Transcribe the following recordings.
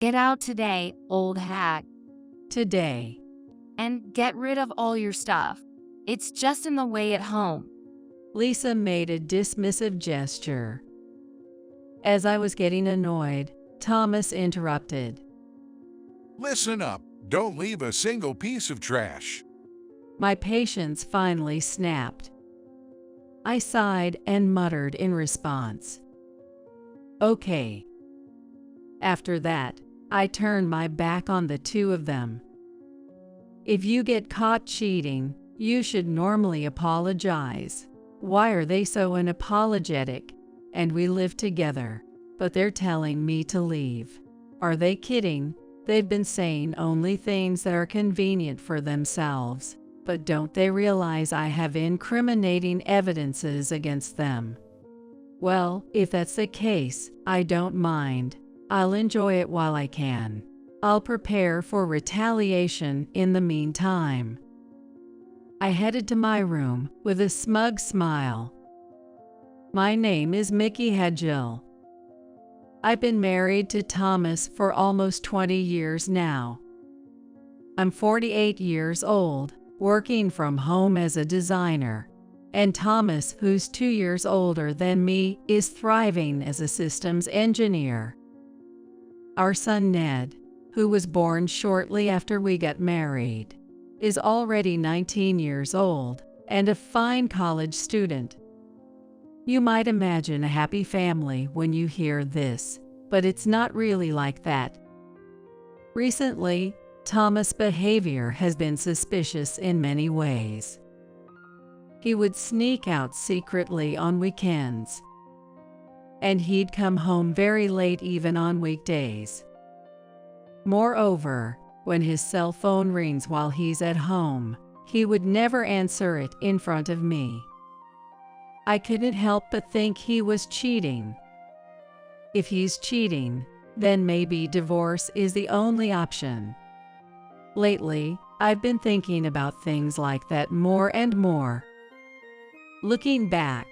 Get out today, old hag, Today. and get rid of all your stuff. It's just in the way at home. Lisa made a dismissive gesture. As I was getting annoyed, Thomas interrupted. Listen up. Don't leave a single piece of trash. My patience finally snapped. I sighed and muttered in response. Okay. After that, I turned my back on the two of them. If you get caught cheating, you should normally apologize. Why are they so unapologetic? And we live together, but they're telling me to leave. Are they kidding? They've been saying only things that are convenient for themselves, but don't they realize I have incriminating evidences against them? Well, if that's the case, I don't mind. I'll enjoy it while I can. I'll prepare for retaliation in the meantime. I headed to my room with a smug smile. My name is Mickey Hedgill. I've been married to Thomas for almost 20 years now. I'm 48 years old, working from home as a designer, and Thomas, who's 2 years older than me, is thriving as a systems engineer. Our son Ned, who was born shortly after we got married, is already 19 years old and a fine college student. You might imagine a happy family when you hear this, but it's not really like that. Recently, Thomas' behavior has been suspicious in many ways. He would sneak out secretly on weekends, and he'd come home very late even on weekdays. Moreover, when his cell phone rings while he's at home, he would never answer it in front of me. I couldn't help but think he was cheating. If he's cheating, then maybe divorce is the only option. Lately, I've been thinking about things like that more and more. Looking back,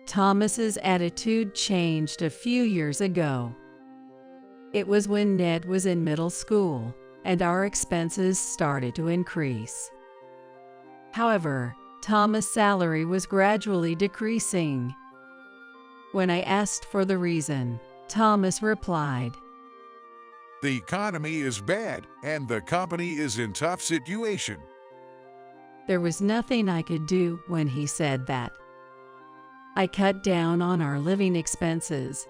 Thomas's attitude changed a few years ago. It was when Ned was in middle school, and our expenses started to increase. However, Thomas' salary was gradually decreasing. When I asked for the reason, Thomas replied, The economy is bad, and the company is in tough situation. There was nothing I could do when he said that. I cut down on our living expenses.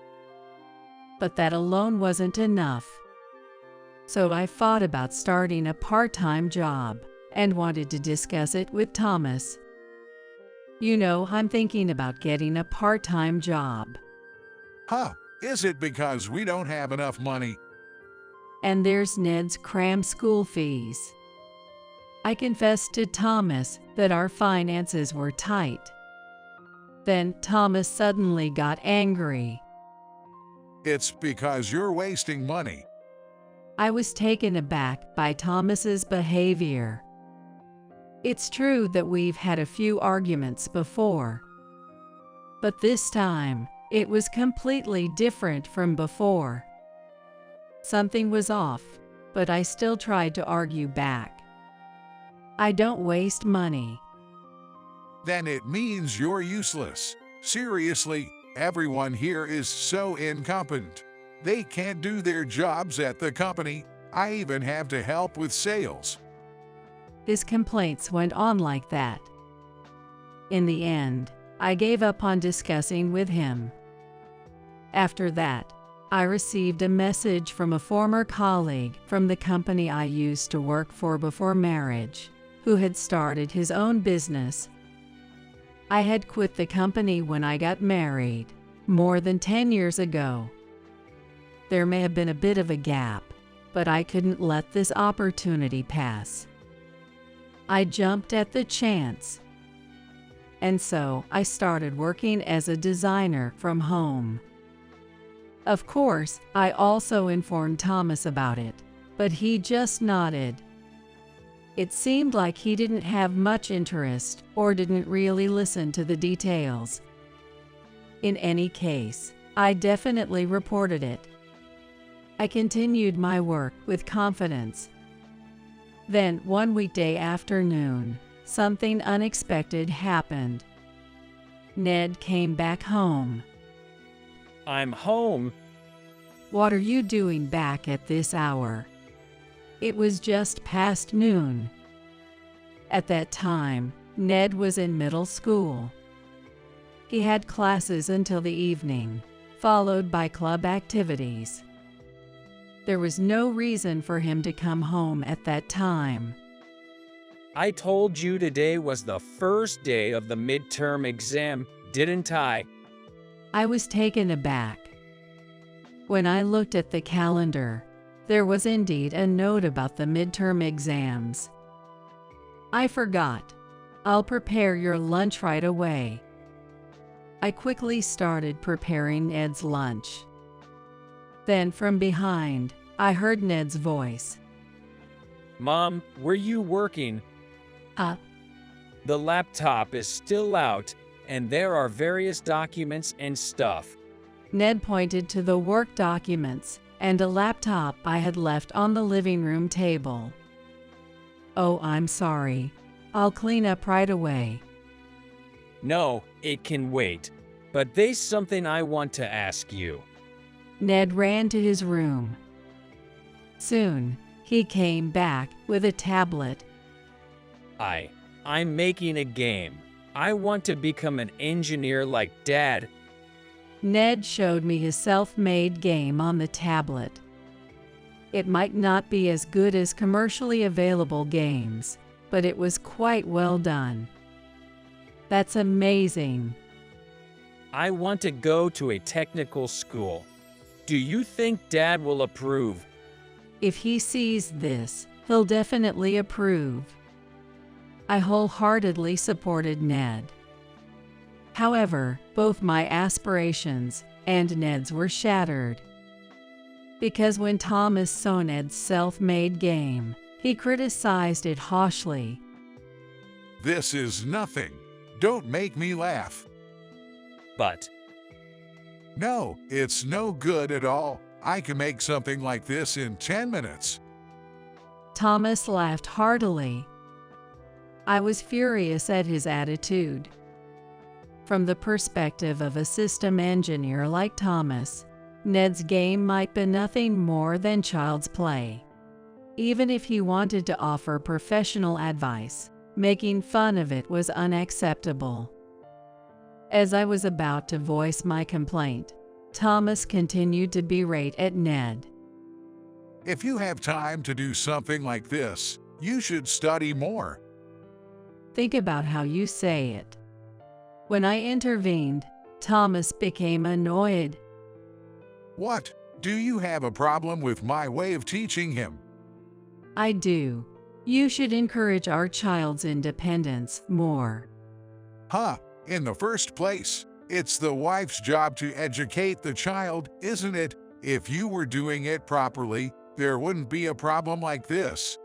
But that alone wasn't enough. So I thought about starting a part-time job and wanted to discuss it with Thomas. You know, I'm thinking about getting a part-time job. Huh, is it because we don't have enough money? And there's Ned's cram school fees. I confessed to Thomas that our finances were tight. Then Thomas suddenly got angry. It's because you're wasting money. I was taken aback by Thomas's behavior. It's true that we've had a few arguments before, but this time it was completely different from before. Something was off, but I still tried to argue back. I don't waste money. Then it means you're useless. Seriously, everyone here is so incompetent. They can't do their jobs at the company. I even have to help with sales. His complaints went on like that. In the end, I gave up on discussing with him. After that, I received a message from a former colleague from the company I used to work for before marriage, who had started his own business. I had quit the company when I got married, more than 10 years ago. There may have been a bit of a gap, but I couldn't let this opportunity pass. I jumped at the chance. And so I started working as a designer from home. Of course, I also informed Thomas about it, but he just nodded. It seemed like he didn't have much interest or didn't really listen to the details. In any case, I definitely reported it. I continued my work with confidence. Then, one weekday afternoon, something unexpected happened. Ned came back home. I'm home. What are you doing back at this hour? It was just past noon. At that time, Ned was in middle school. He had classes until the evening, followed by club activities. There was no reason for him to come home at that time. I told you today was the first day of the midterm exam, didn't I? I was taken aback. When I looked at the calendar, there was indeed a note about the midterm exams. I forgot. I'll prepare your lunch right away. I quickly started preparing Ned's lunch. Then from behind, I heard Ned's voice. Mom, were you working? Uh, The laptop is still out, and there are various documents and stuff. Ned pointed to the work documents and a laptop I had left on the living room table. Oh, I'm sorry. I'll clean up right away. No, it can wait. But there's something I want to ask you. Ned ran to his room. Soon, he came back with a tablet. I'm making a game. I want to become an engineer like Dad. Ned showed me his self-made game on the tablet. It might not be as good as commercially available games, but it was quite well done. That's amazing. I want to go to a technical school. Do you think Dad will approve? If he sees this, he'll definitely approve. I wholeheartedly supported Ned. However, both my aspirations and Ned's were shattered. Because when Thomas saw Ned's self-made game, he criticized it harshly. This is nothing. Don't make me laugh. But No, it's no good at all. I can make something like this in 10 minutes. Thomas laughed heartily. I was furious at his attitude. From the perspective of a system engineer like Thomas, Ned's game might be nothing more than child's play. Even if he wanted to offer professional advice, making fun of it was unacceptable. As I was about to voice my complaint, Thomas continued to berate at Ned. If you have time to do something like this, you should study more. Think about how you say it. When I intervened, Thomas became annoyed. What? Do you have a problem with my way of teaching him? I do. You should encourage our child's independence more. Huh? In the first place, it's the wife's job to educate the child, isn't it? If you were doing it properly, there wouldn't be a problem like this.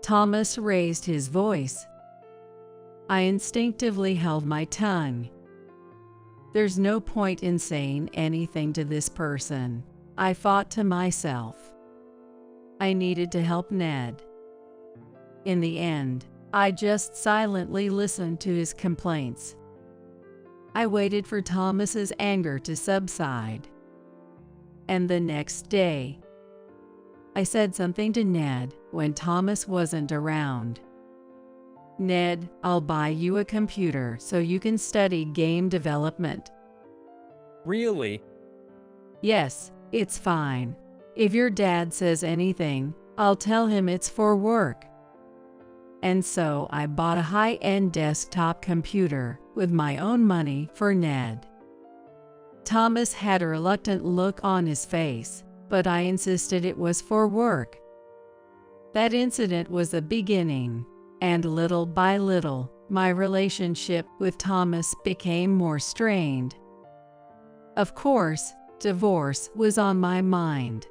Thomas raised his voice. I instinctively held my tongue. There's no point in saying anything to this person, I thought to myself. I needed to help Ned. In the end, I just silently listened to his complaints. I waited for Thomas's anger to subside. And the next day, I said something to Ned when Thomas wasn't around. Ned, I'll buy you a computer so you can study game development. really? Yes, it's fine. If your dad says anything, I'll tell him it's for work. And so I bought a high-end desktop computer with my own money for Ned. Thomas had a reluctant look on his face, but I insisted it was for work. That incident was the beginning, and little by little, my relationship with Thomas became more strained. Of course, divorce was on my mind.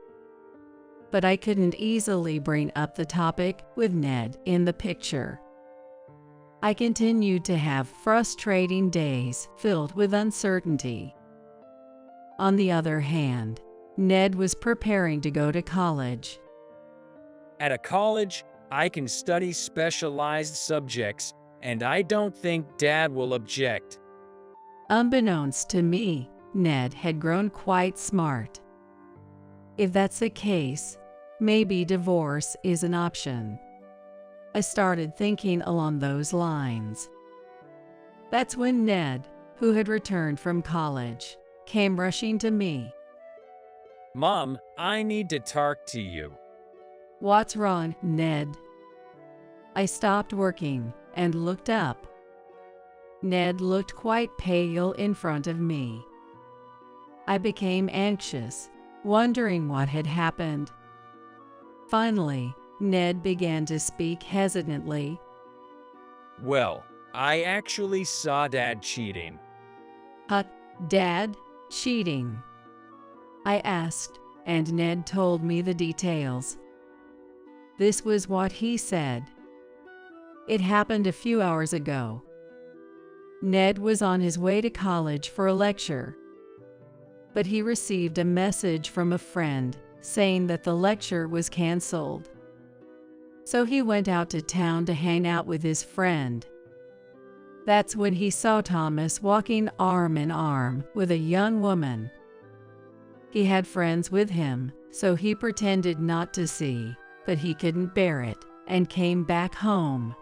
But I couldn't easily bring up the topic with Ned in the picture. I continued to have frustrating days filled with uncertainty. On the other hand, Ned was preparing to go to college. At a college, I can study specialized subjects, and I don't think Dad will object. Unbeknownst to me, Ned had grown quite smart. If that's the case, maybe divorce is an option. I started thinking along those lines. That's when Ned, who had returned from college, came rushing to me. Mom, I need to talk to you. What's wrong, Ned? I stopped working and looked up. Ned looked quite pale in front of me. I became anxious, wondering what had happened. Finally, Ned began to speak hesitantly. Well, I actually saw Dad cheating. Dad? Cheating? I asked, and Ned told me the details. This was what he said. It happened a few hours ago. Ned was on his way to college for a lecture, but he received a message from a friend saying that the lecture was canceled. So he went out to town to hang out with his friend. That's when he saw Thomas walking arm in arm with a young woman. He had friends with him, so he pretended not to see, but he couldn't bear it and came back home.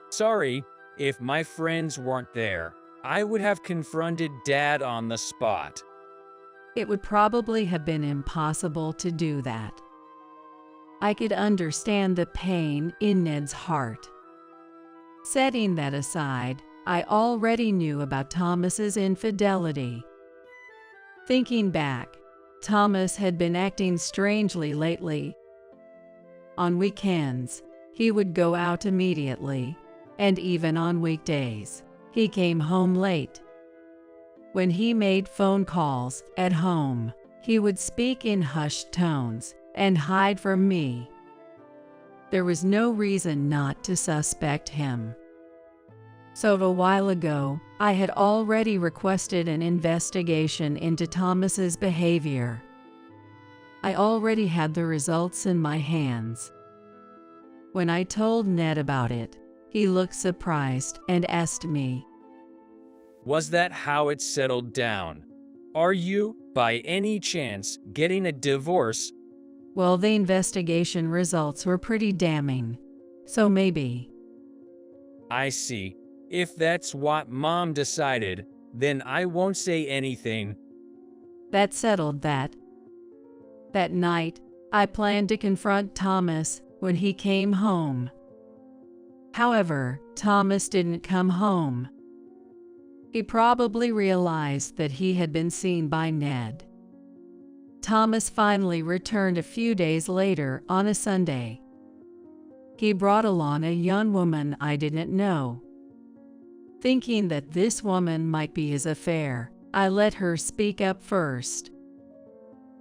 Sorry, if my friends weren't there, I would have confronted Dad on the spot. It would probably have been impossible to do that. I could understand the pain in Ned's heart. Setting that aside, I already knew about Thomas's infidelity. Thinking back, Thomas had been acting strangely lately. On weekends, he would go out immediately, and even on weekdays, he came home late. When he made phone calls at home, he would speak in hushed tones and hide from me. There was no reason not to suspect him. So a while ago, I had already requested an investigation into Thomas's behavior. I already had the results in my hands. When I told Ned about it, he looked surprised and asked me, Was that how it settled down? Are you, by any chance, getting a divorce? Well, the investigation results were pretty damning, so maybe. I see. If that's what Mom decided, then I won't say anything. That settled that. That night, I planned to confront Thomas when he came home. However, Thomas didn't come home. He probably realized that he had been seen by Ned. Thomas finally returned a few days later on a Sunday. He brought along a young woman I didn't know. Thinking that this woman might be his affair, I let her speak up first.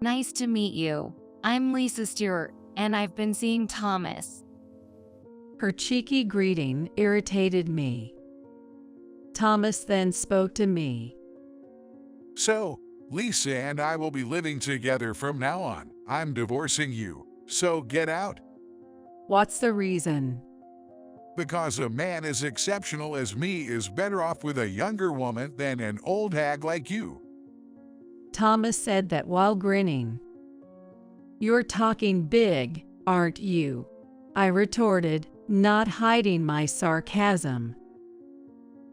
Nice to meet you. I'm Lisa Stewart, and I've been seeing Thomas. Her cheeky greeting irritated me. Thomas then spoke to me. So, Lisa and I will be living together from now on. I'm divorcing you, so get out. What's the reason? Because a man as exceptional as me is better off with a younger woman than an old hag like you. Thomas said that while grinning. You're talking big, aren't you? I retorted, not hiding my sarcasm.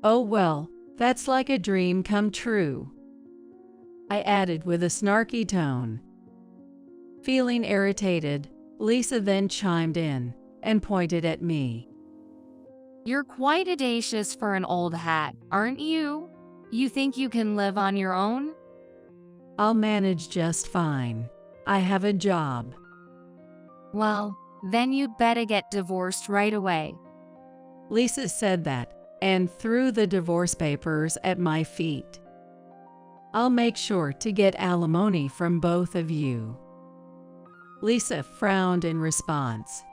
Oh well, that's like a dream come true, I added with a snarky tone. Feeling irritated, Lisa then chimed in and pointed at me. You're quite audacious for an old hat, aren't you? You think you can live on your own? I'll manage just fine. I have a job. Well, then you'd better get divorced right away. Lisa said that and threw the divorce papers at my feet. I'll make sure to get alimony from both of you. Lisa frowned in response.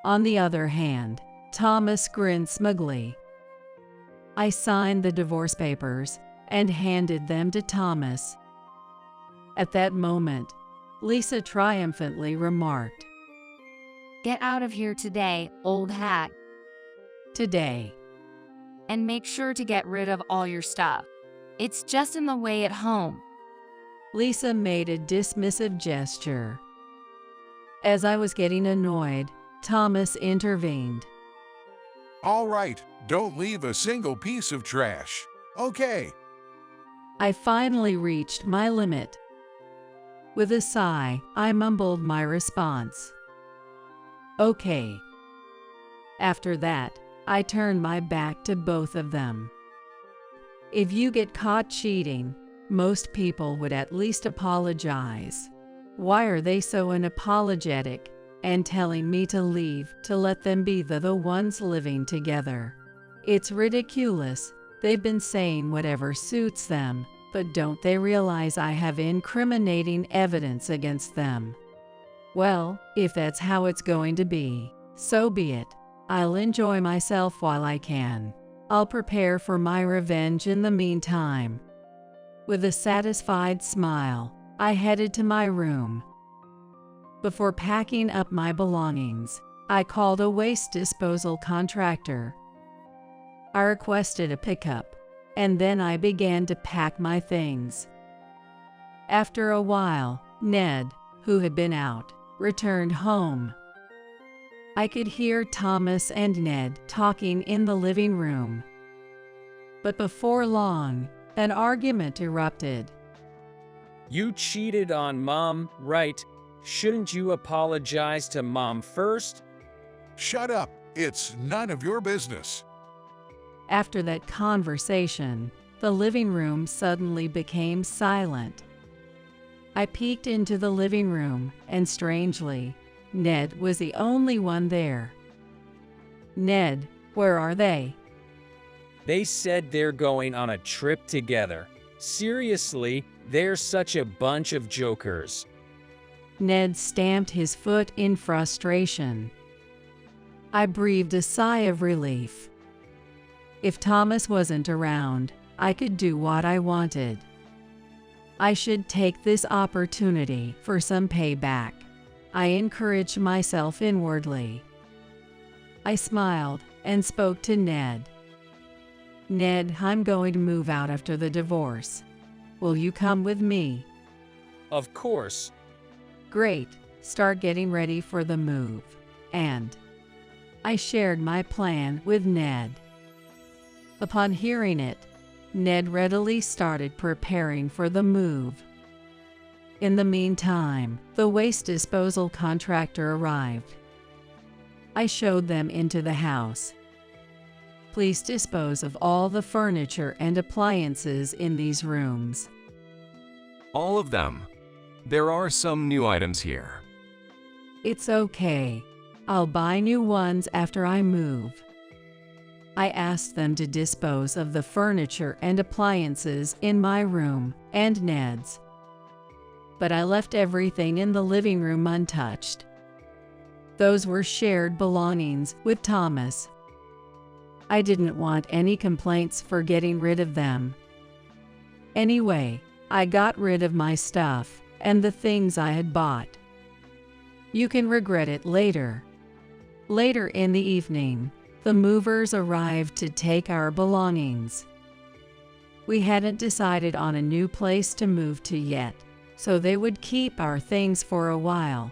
On the other hand, Thomas grinned smugly. I signed the divorce papers and handed them to Thomas. At that moment, Lisa triumphantly remarked, Get out of here today, old hat, "Today." and make sure to get rid of all your stuff. It's just in the way at home. Lisa made a dismissive gesture. As I was getting annoyed, Thomas intervened. All right, don't leave a single piece of trash. Okay. I finally reached my limit. With a sigh, I mumbled my response. Okay. After that, I turned my back to both of them. If you get caught cheating, most people would at least apologize. Why are they so unapologetic and telling me to leave to let them be the ones living together? It's ridiculous. They've been saying whatever suits them, but don't they realize I have incriminating evidence against them? Well, if that's how it's going to be, so be it. I'll enjoy myself while I can. I'll prepare for my revenge in the meantime. With a satisfied smile, I headed to my room. Before packing up my belongings, I called a waste disposal contractor. I requested a pickup, and then I began to pack my things. After a while, Ned, who had been out, returned home. I could hear Thomas and Ned talking in the living room. But before long, an argument erupted. You cheated on Mom, right? Shouldn't you apologize to Mom first? Shut up. It's none of your business. After that conversation, the living room suddenly became silent. I peeked into the living room, and strangely, Ned was the only one there. Ned, where are they? They said they're going on a trip together. Seriously, they're such a bunch of jokers. Ned stamped his foot in frustration. I breathed a sigh of relief. If Thomas wasn't around, I could do what I wanted. I should take this opportunity for some payback. I encouraged myself inwardly. I smiled and spoke to Ned. Ned, I'm going to move out after the divorce. Will you come with me? Of course. Great. Start getting ready for the move. And I shared my plan with Ned. Upon hearing it, Ned readily started preparing for the move. In the meantime, the waste disposal contractor arrived. I showed them into the house. Please dispose of all the furniture and appliances in these rooms. All of them. There are some new items here. It's okay. I'll buy new ones after I move. I asked them to dispose of the furniture and appliances in my room and Ned's. But I left everything in the living room untouched. Those were shared belongings with Thomas. I didn't want any complaints for getting rid of them. Anyway, I got rid of my stuff and the things I had bought. You can regret it later. Later in the evening, the movers arrived to take our belongings. We hadn't decided on a new place to move to yet, so they would keep our things for a while.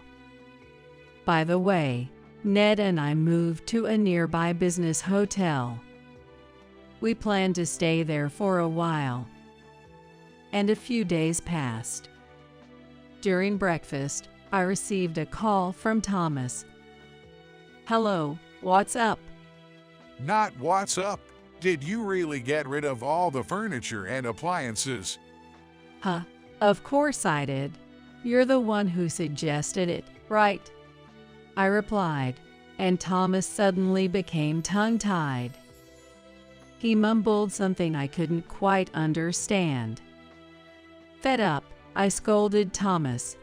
By the way, Ned and I moved to a nearby business hotel. We planned to stay there for a while. And a few days passed. During breakfast, I received a call from Thomas. Hello, what's up? Not what's up. Did you really get rid of all the furniture and appliances? Huh, of course I did. You're the one who suggested it, right? I replied, and Thomas suddenly became tongue-tied. He mumbled something I couldn't quite understand. Fed up, I scolded Thomas.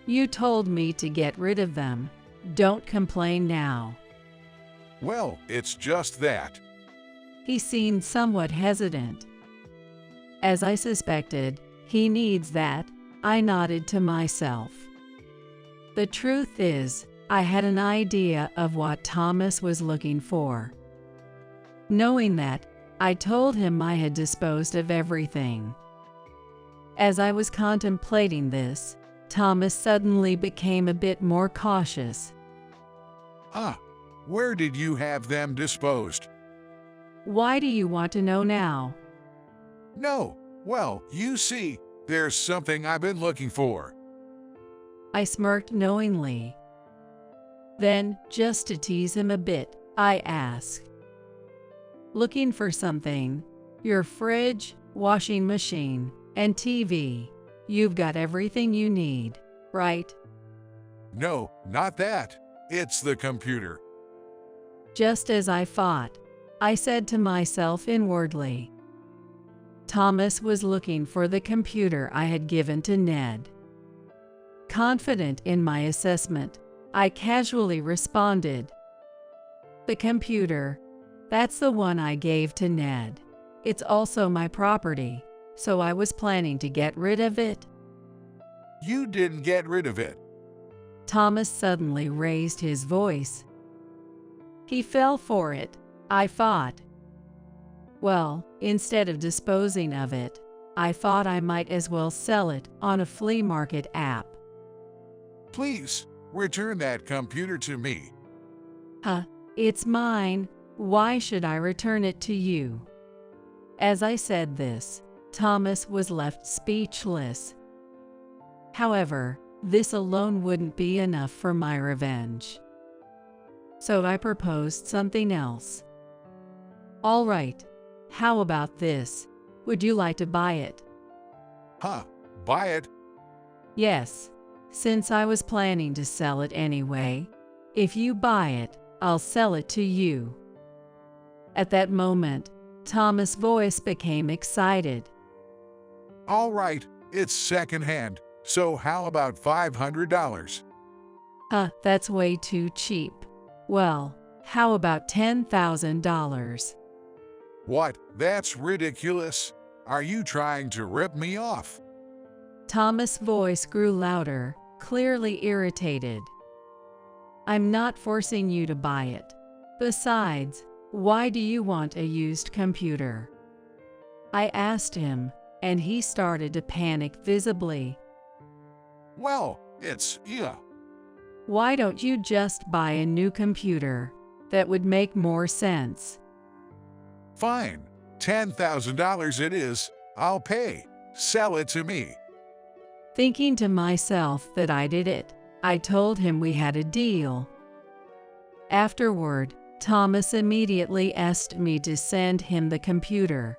You told me to get rid of them. Don't complain now. Well, it's just that. He seemed somewhat hesitant. As I suspected, he needs that I nodded to myself. The truth is, I had an idea of what Thomas was looking for. Knowing that, I told him I had disposed of everything. As I was contemplating this, Thomas suddenly became a bit more cautious. Ah, where did you have them disposed? Why do you want to know now? No, well, you see, there's something I've been looking for. I smirked knowingly. Then, just to tease him a bit, I asked. Looking for something? Your fridge, washing machine, and TV. You've got everything you need, right? No, not that. It's the computer. Just as I thought, I said to myself inwardly. Thomas was looking for the computer I had given to Ned. Confident in my assessment, I casually responded, "The computer, that's the one I gave to Ned. It's also my property, so I was planning to get rid of it." You didn't get rid of it. Thomas suddenly raised his voice. He fell for it, I thought. Well, instead of disposing of it, I thought I might as well sell it on a flea market app. Please, return that computer to me. It's mine. Why should I return it to you? As I said this, Thomas was left speechless. However, this alone wouldn't be enough for my revenge. So I proposed something else. All right, how about this? Would you like to buy it? Buy it? Yes, since I was planning to sell it anyway. If you buy it, I'll sell it to you. At that moment, Thomas' voice became excited. All right, it's secondhand, so how about $500? That's way too cheap. Well, how about $10,000? What? That's ridiculous. Are you trying to rip me off? Thomas' voice grew louder, clearly irritated. I'm not forcing you to buy it. Besides, why do you want a used computer? I asked him, and he started to panic visibly. Well, it's, yeah. Why don't you just buy a new computer? That would make more sense. Fine. $10,000 it is. I'll pay. Sell it to me. Thinking to myself that I did it, I told him we had a deal. Afterward, Thomas immediately asked me to send him the computer.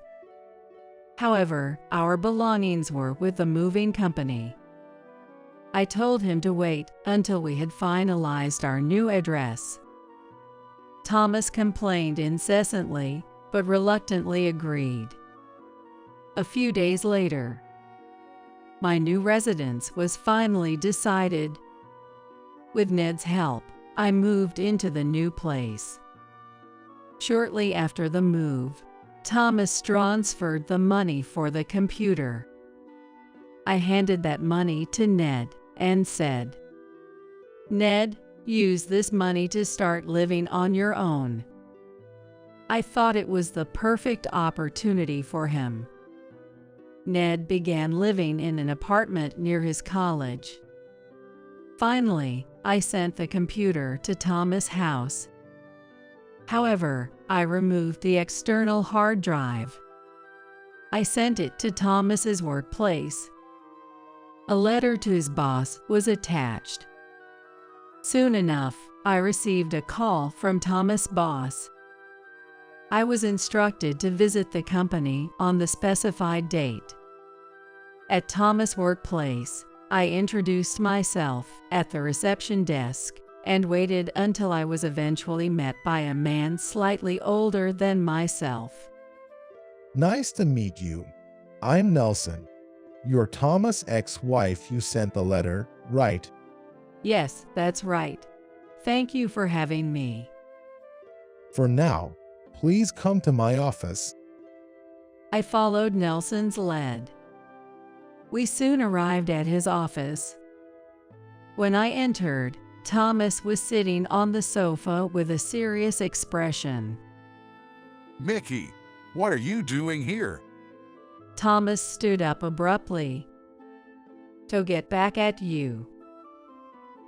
However, our belongings were with the moving company. I told him to wait until we had finalized our new address. Thomas complained incessantly, but reluctantly agreed. A few days later, my new residence was finally decided. With Ned's help, I moved into the new place. Shortly after the move, Thomas transferred the money for the computer. I handed that money to Ned and said, "Ned, use this money to start living on your own." I thought it was the perfect opportunity for him. Ned began living in an apartment near his college. Finally, I sent the computer to Thomas' house. However, I removed the external hard drive. I sent it to Thomas's workplace. A letter to his boss was attached. Soon enough, I received a call from Thomas' boss. I was instructed to visit the company on the specified date. At Thomas' workplace, I introduced myself at the reception desk and waited until I was eventually met by a man slightly older than myself. Nice to meet you. I'm Nelson. You're Thomas' ex-wife you sent the letter, right? Yes, that's right. Thank you for having me. For now, please come to my office. I followed Nelson's lead. We soon arrived at his office. When I entered, Thomas was sitting on the sofa with a serious expression. Mickey, what are you doing here? Thomas stood up abruptly. To get back at you.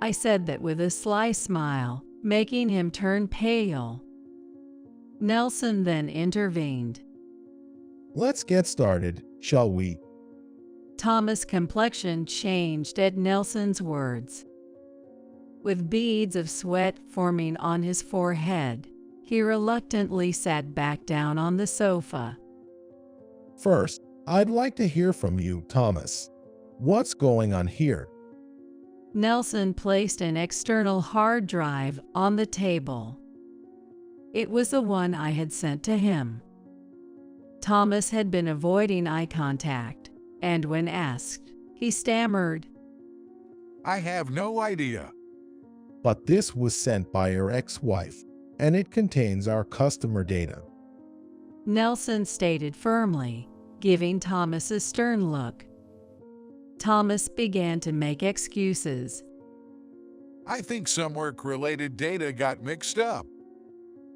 I said that with a sly smile, making him turn pale. Nelson then intervened. Let's get started, shall we? Thomas' complexion changed at Nelson's words. With beads of sweat forming on his forehead, he reluctantly sat back down on the sofa. First, I'd like to hear from you, Thomas. What's going on here? Nelson placed an external hard drive on the table. It was the one I had sent to him. Thomas had been avoiding eye contact, and when asked, he stammered. I have no idea. But this was sent by your ex-wife, and it contains our customer data. Nelson stated firmly, giving Thomas a stern look. Thomas began to make excuses. I think some work-related data got mixed up.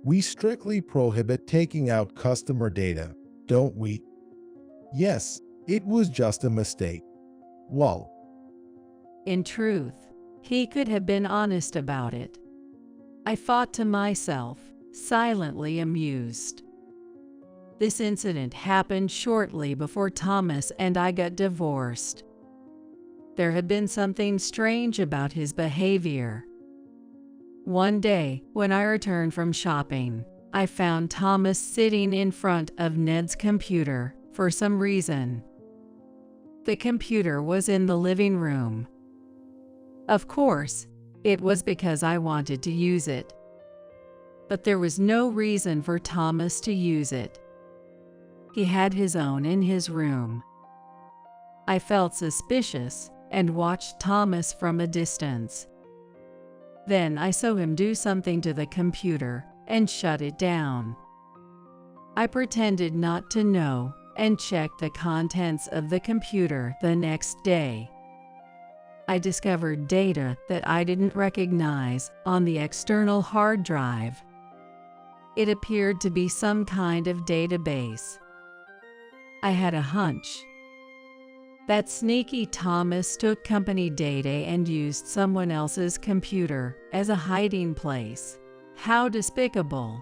We strictly prohibit taking out customer data, don't we? Yes, it was just a mistake. Well, In truth, he could have been honest about it. I thought to myself, silently amused. This incident happened shortly before Thomas and I got divorced. There had been something strange about his behavior. One day, when I returned from shopping, I found Thomas sitting in front of Ned's computer for some reason. The computer was in the living room. Of course, it was because I wanted to use it. But there was no reason for Thomas to use it. He had his own in his room. I felt suspicious and watched Thomas from a distance. Then I saw him do something to the computer and shut it down. I pretended not to know and checked the contents of the computer the next day. I discovered data that I didn't recognize on the external hard drive. It appeared to be some kind of database. I had a hunch. That sneaky Thomas took company data and used someone else's computer as a hiding place. How despicable.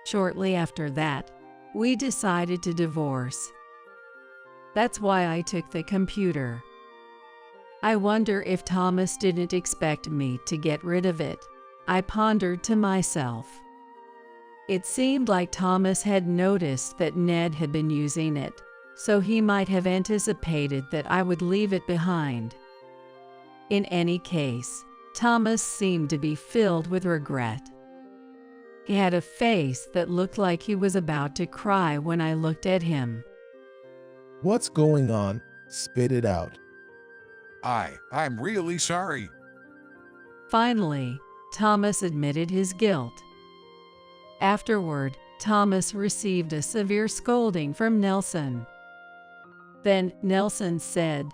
Shortly after that, we decided to divorce. That's why I took the computer. I wonder if Thomas didn't expect me to get rid of it. I pondered to myself. It seemed like Thomas had noticed that Ned had been using it, so he might have anticipated that I would leave it behind. In any case, Thomas seemed to be filled with regret. He had a face that looked like he was about to cry when I looked at him. what's going on? Spit it out. I'm really sorry. Finally, Thomas admitted his guilt. Afterward, Thomas received a severe scolding from Nelson. Then Nelson said,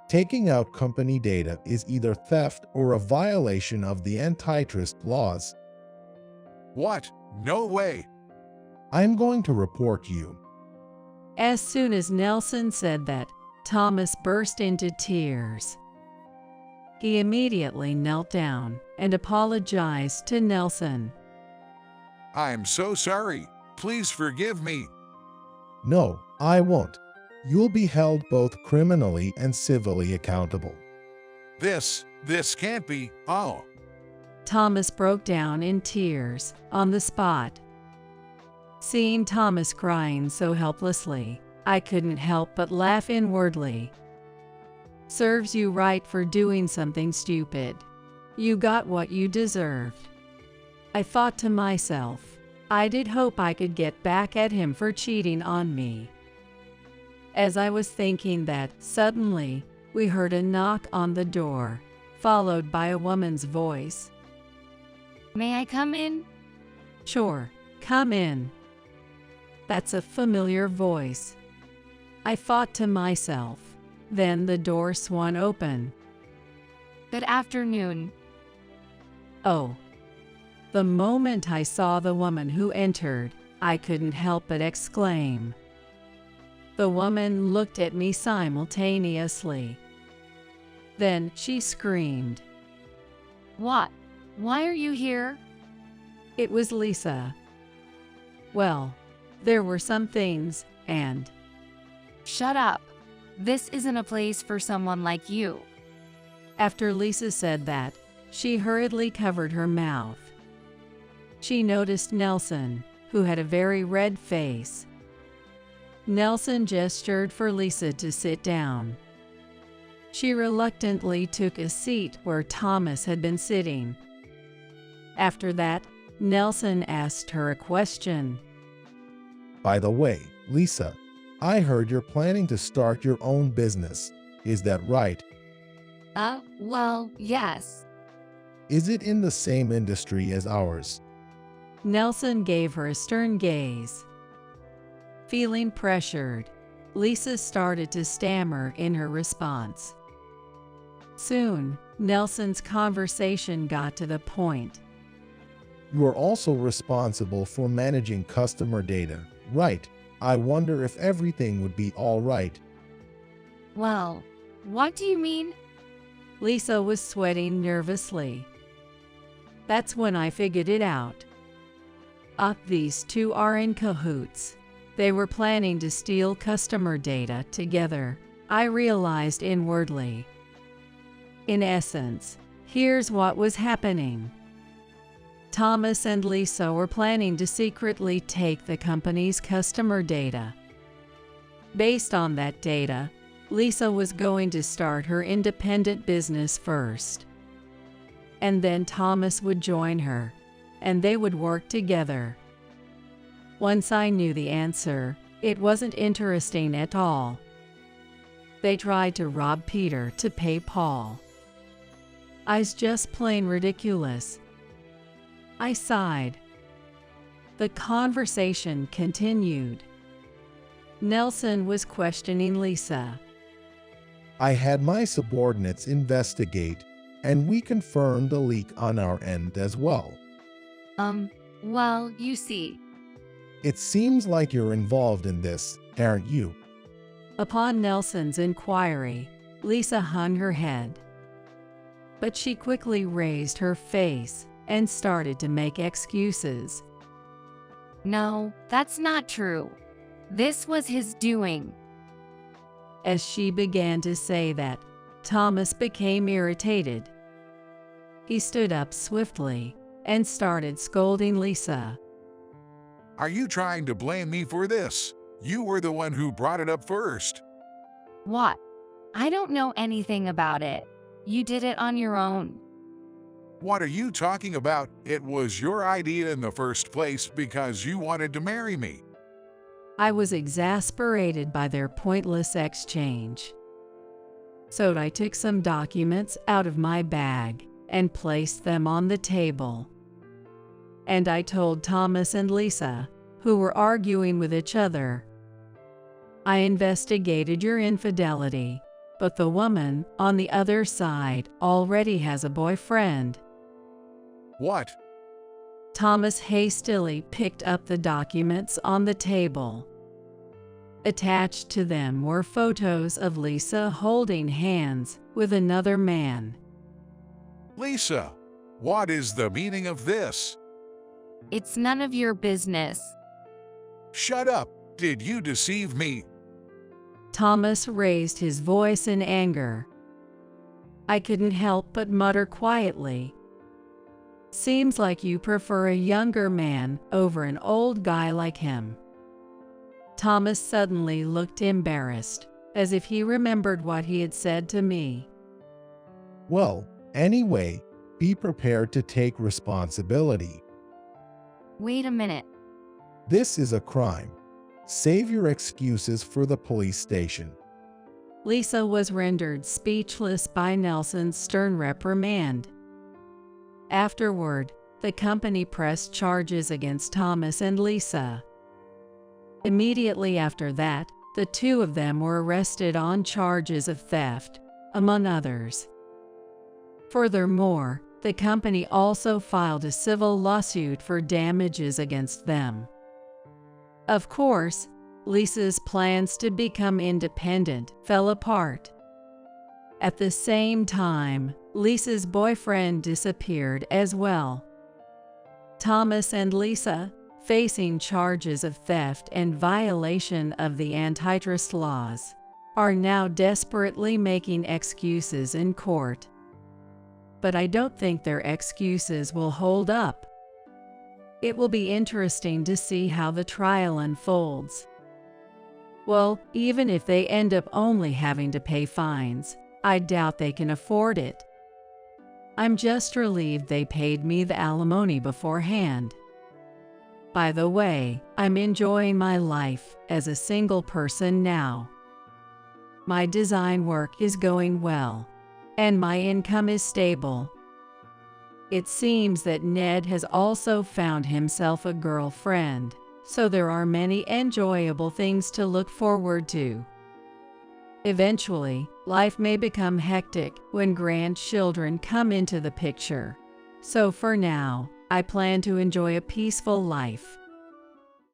Taking out company data is either theft or a violation of the antitrust laws. What? No way. I'm going to report you. As soon as Nelson said that, Thomas burst into tears. He immediately knelt down and apologized to Nelson. I'm so sorry. Please forgive me. No, I won't. You'll be held both criminally and civilly accountable. This can't be. Oh. Thomas broke down in tears on the spot. Seeing Thomas crying so helplessly, I couldn't help but laugh inwardly. Serves you right for doing something stupid. You got what you deserved. I thought to myself, I did hope I could get back at him for cheating on me. As I was thinking that, suddenly, we heard a knock on the door, followed by a woman's voice. May I come in? Sure, come in. That's a familiar voice. I thought to myself. Then the door swung open. Good afternoon. Oh. The moment I saw the woman who entered, I couldn't help but exclaim. The woman looked at me simultaneously. Then she screamed. What? Why are you here? It was Lisa. Well, there were some things, and… Shut up. This isn't a place for someone like you. After Lisa said that, she hurriedly covered her mouth. She noticed Nelson, who had a very red face. Nelson gestured for Lisa to sit down. She reluctantly took a seat where Thomas had been sitting. After that, Nelson asked her a question. By the way, Lisa, I heard you're planning to start your own business. Is that right? Well, yes. Is it in the same industry as ours? Nelson gave her a stern gaze. Feeling pressured, Lisa started to stammer in her response. Soon, Nelson's conversation got to the point. You are also responsible for managing customer data, right? I wonder if everything would be all right. Well, what do you mean? Lisa was sweating nervously. That's when I figured it out. These two are in cahoots. They were planning to steal customer data together, I realized inwardly. In essence, here's what was happening. Thomas and Lisa were planning to secretly take the company's customer data. Based on that data, Lisa was going to start her independent business first. And then Thomas would join her, and they would work together. Once I knew the answer, it wasn't interesting at all. They tried to rob Peter to pay Paul. It's just plain ridiculous. I sighed. The conversation continued. Nelson was questioning Lisa. I had my subordinates investigate, and we confirmed the leak on our end as well. Well, you see. It seems like you're involved in this, aren't you? Upon Nelson's inquiry, Lisa hung her head. But she quickly raised her face and started to make excuses. No, that's not true. This was his doing. As she began to say that, Thomas became irritated. He stood up swiftly and started scolding Lisa. Are you trying to blame me for this? You were the one who brought it up first. What? I don't know anything about it. You did it on your own. What are you talking about? It was your idea in the first place because you wanted to marry me. I was exasperated by their pointless exchange. So I took some documents out of my bag and placed them on the table. And I told Thomas and Lisa, who were arguing with each other, I investigated your infidelity, but the woman on the other side already has a boyfriend. What? Thomas hastily picked up the documents on the table. Attached to them were photos of Lisa holding hands with another man. Lisa, what is the meaning of this? It's none of your business. Shut up! Did you deceive me? Thomas raised his voice in anger. I couldn't help but mutter quietly. Seems like you prefer a younger man over an old guy like him. Thomas suddenly looked embarrassed, as if he remembered what he had said to me. Well, anyway, be prepared to take responsibility. Wait a minute. This is a crime. Save your excuses for the police station. Lisa was rendered speechless by Nelson's stern reprimand. Afterward, the company pressed charges against Thomas and Lisa. Immediately after that, The two of them were arrested on charges of theft, among others. Furthermore, the company also filed a civil lawsuit for damages against them. Of course, Lisa's plans to become independent fell apart. At the same time, Lisa's boyfriend disappeared as well. Thomas and Lisa, facing charges of theft and violation of the antitrust laws, are now desperately making excuses in court. But I don't think their excuses will hold up. It will be interesting to see how the trial unfolds. Well, even if they end up only having to pay fines, I doubt they can afford it. I'm just relieved they paid me the alimony beforehand. By the way, I'm enjoying my life as a single person now. My design work is going well, and my income is stable. It seems that Ned has also found himself a girlfriend, so there are many enjoyable things to look forward to. Eventually, life may become hectic when grandchildren come into the picture. So for now, I plan to enjoy a peaceful life.